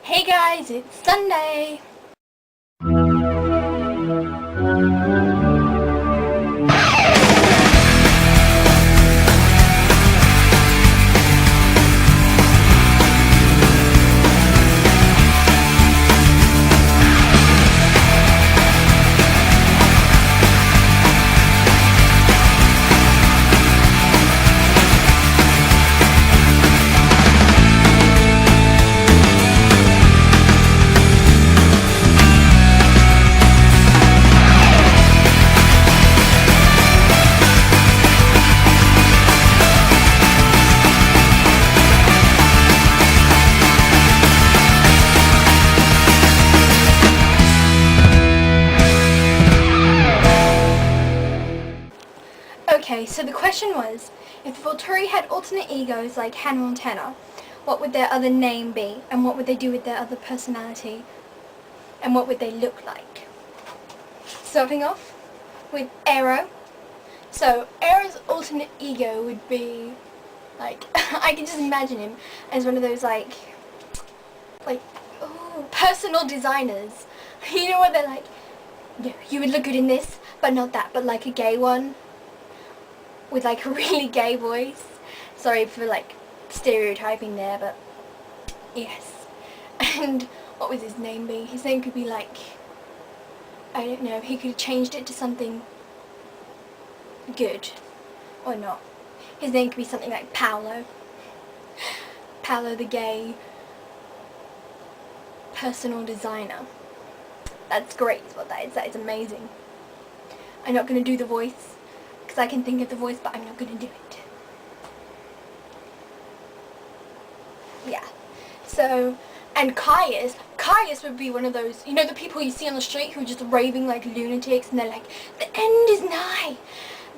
Hey guys, it's Sunday! Okay, so the question was, if the Volturi had alternate egos like Hannah Montana, what would their other name be? And what would they do with their other personality? And what would they look like? Starting off with Arrow. So, Arrow's alternate ego would be, like, I can just imagine him as one of those, like, ooh, personal designers. You know what they're like, no, you would look good in this, but not that, but like a gay one. With like a really gay voice. Sorry for like stereotyping there, but yes. And what would his name be? His name could be like, I don't know, he could have changed it to something good or not. His name could be something like Paolo. Paolo the gay personal designer. That's great is what that is. That is amazing. I'm not going to do the voice because I can think of the voice, but I'm not going to do it. Yeah. So, and Caius would be one of those, you know, the people you see on the street who are just raving like lunatics and they're like, the end is nigh.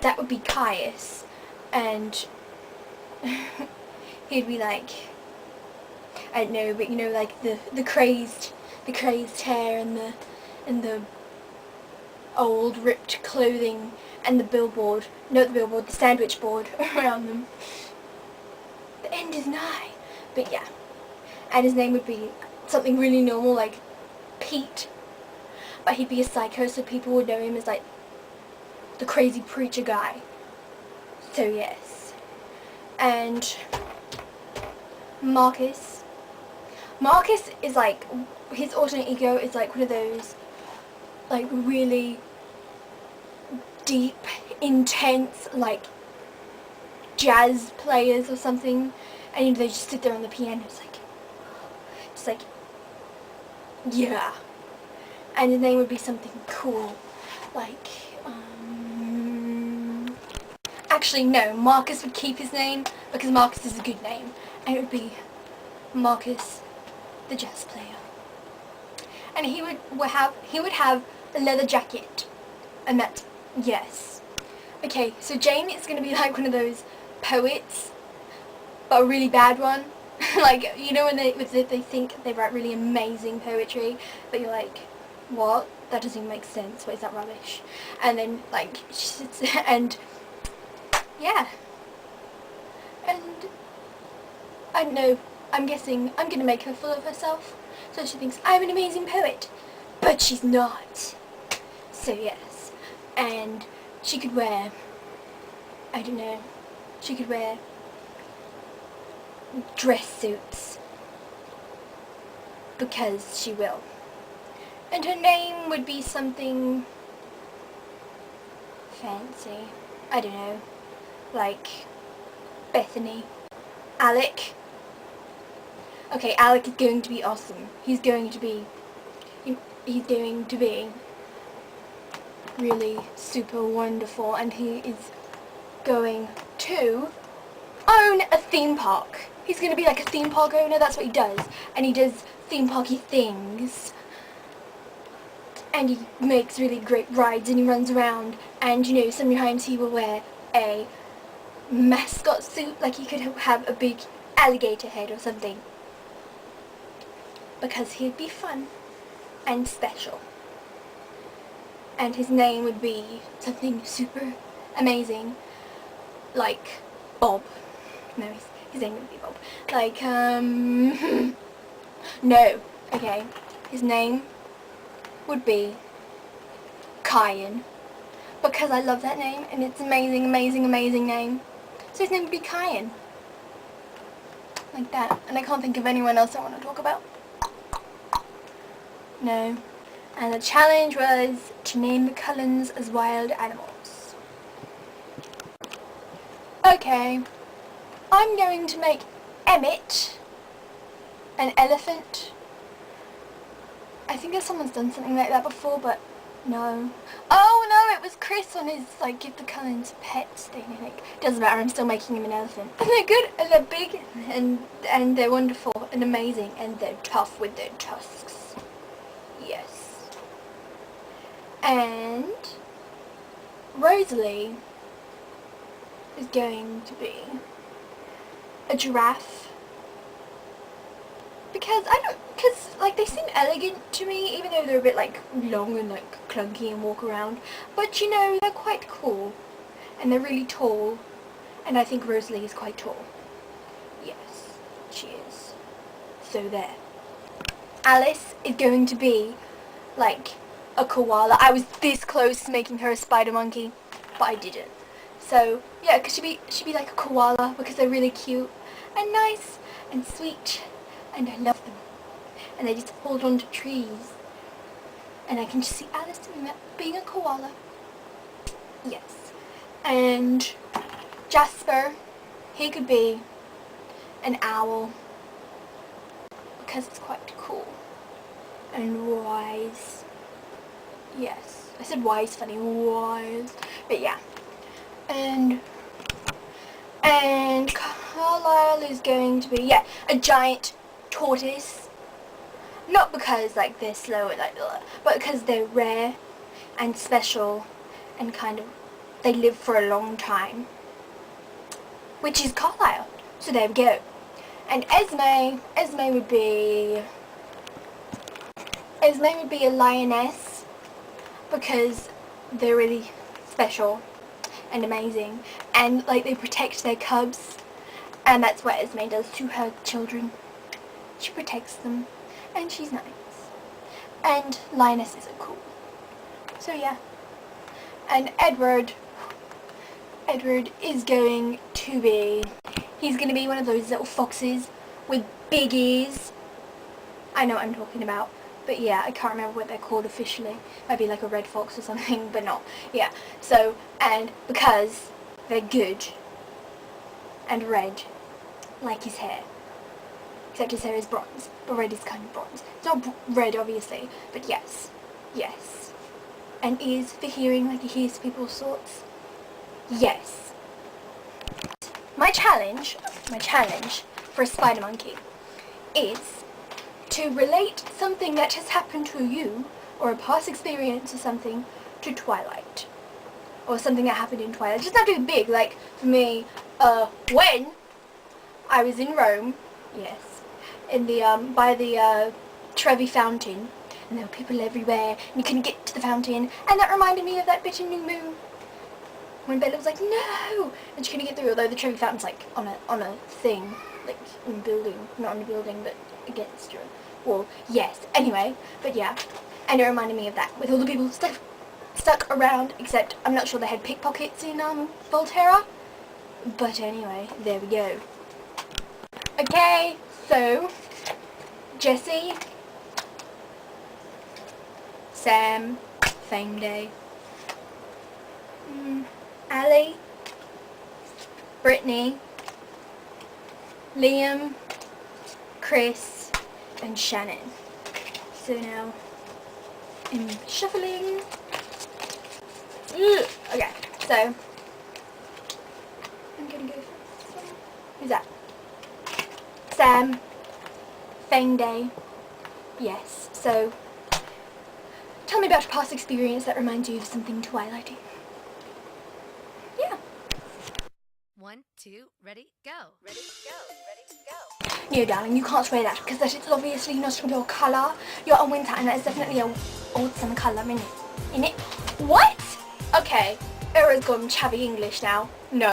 That would be Caius. And he'd be like, I don't know, but you know, like the crazed hair and the old ripped clothing and the sandwich board around them. The end is nigh. But yeah. And his name would be something really normal like Pete. But he'd be a psycho, so people would know him as like the crazy preacher guy. So yes. And Marcus is like, his alternate ego is like one of those like really deep, intense, like jazz players or something, and you know, they just sit there on the piano, it's like, yeah. And his name would be something cool, like, actually no, Marcus would keep his name, because Marcus is a good name, and it would be Marcus the jazz player. And he would have a leather jacket, and that's, yes. Okay, so Jane is going to be like one of those poets, but a really bad one. Like, you know when they think they write really amazing poetry, but you're like, what? That doesn't even make sense. What is that rubbish? And then, like, she sits and, yeah. And, I don't know, I'm guessing I'm going to make her full of herself. So she thinks, I'm an amazing poet. But she's not. So yes. And she could wear, I don't know, she could wear dress suits. Because she will. And her name would be something fancy. I don't know. Like Bethany. Alec. Okay, Alec is going to be awesome. He's going to be really super wonderful, and he is going to own a theme park. He's going to be like a theme park owner, that's what he does. And he does theme parky things. And he makes really great rides and he runs around, and you know, sometimes he will wear a mascot suit, like he could have a big alligator head or something. Because he'd be fun and special. And his name would be something super amazing, like Bob. No, his name would be Bob. Like, no, Okay, his name would be Kyan, because I love that name and it's amazing, amazing, amazing name. So his name would be Kyan. Like that. And I can't think of anyone else I want to talk about. No. And the challenge was to name the Cullens as wild animals. Okay. I'm going to make Emmett an elephant. I think that someone's done something like that before, but no. Oh no, it was Chris on his like give the Cullens pets thing, I think. Doesn't matter, I'm still making him an elephant. And they're good, and they're big, and they're wonderful, and amazing, and they're tough with their tusks. Yes. And Rosalie is going to be a giraffe. Because like they seem elegant to me, even though they're a bit like long and like clunky and walk around. But you know, they're quite cool, and they're really tall, and I think Rosalie is quite tall. Yes, she is. So there. Alice is going to be like a koala. I was this close to making her a spider monkey, but I didn't. So yeah, because she'd be like a koala because they're really cute and nice and sweet. And I love them. And they just hold on to trees. And I can just see Alice being a koala. Yes. And Jasper, he could be an owl. Because it's quite cool. And wise. Yes. I said wise funny. Wise. But yeah. And Carlisle is going to be, yeah, a giant tortoise. Not because like they're slow and like, but because they're rare and special and kind of they live for a long time, which is Carlisle. So there we go. And Esme would be a lioness because they're really special and amazing, and like they protect their cubs, and that's what Esme does to her children. She protects them, and she's nice. And lionesses are cool. So yeah. And Edward is going to be, he's going to be one of those little foxes with big ears. I know what I'm talking about. But yeah, I can't remember what they're called officially. Might be like a red fox or something, but not. Yeah. So, and because they're good and red, like his hair. Except his hair is bronze, but red is kind of bronze. It's not red, obviously, but yes. Yes. And ears for hearing, like he hears people's thoughts. Yes. My challenge for a spider monkey is to relate something that has happened to you, or a past experience or something, to Twilight. Or something that happened in Twilight. Just not too big, like for me, when I was in Rome, yes, in the, by the, Trevi Fountain, and there were people everywhere, and you couldn't get to the fountain, and that reminded me of that bit in New Moon, when Bella was like, no, and she couldn't get through, although the Trevi Fountain's like on a thing, like in a building, not in a building, but against your wall, yes, anyway, but yeah, and it reminded me of that, with all the people stuck around, except I'm not sure they had pickpockets in, Volterra, but anyway, there we go. Okay, so, Jessie, Sam, FANGDAY, Ali, Brittany, Liam, Chris, and Shannon. So now, I'm shuffling. Okay, so, I'm gonna go for Sam. Who's that? Sam, FANGDAY, yes, so tell me about your past experience that reminds you of something Twilighty. Yeah. 1, 2, ready, go. Ready, go. Ready, go. No, darling, you can't swear that because that is obviously not your colour. You're a winter and that is definitely a autumn colour, innit? What? Okay, Era's gone chavvy English now. No.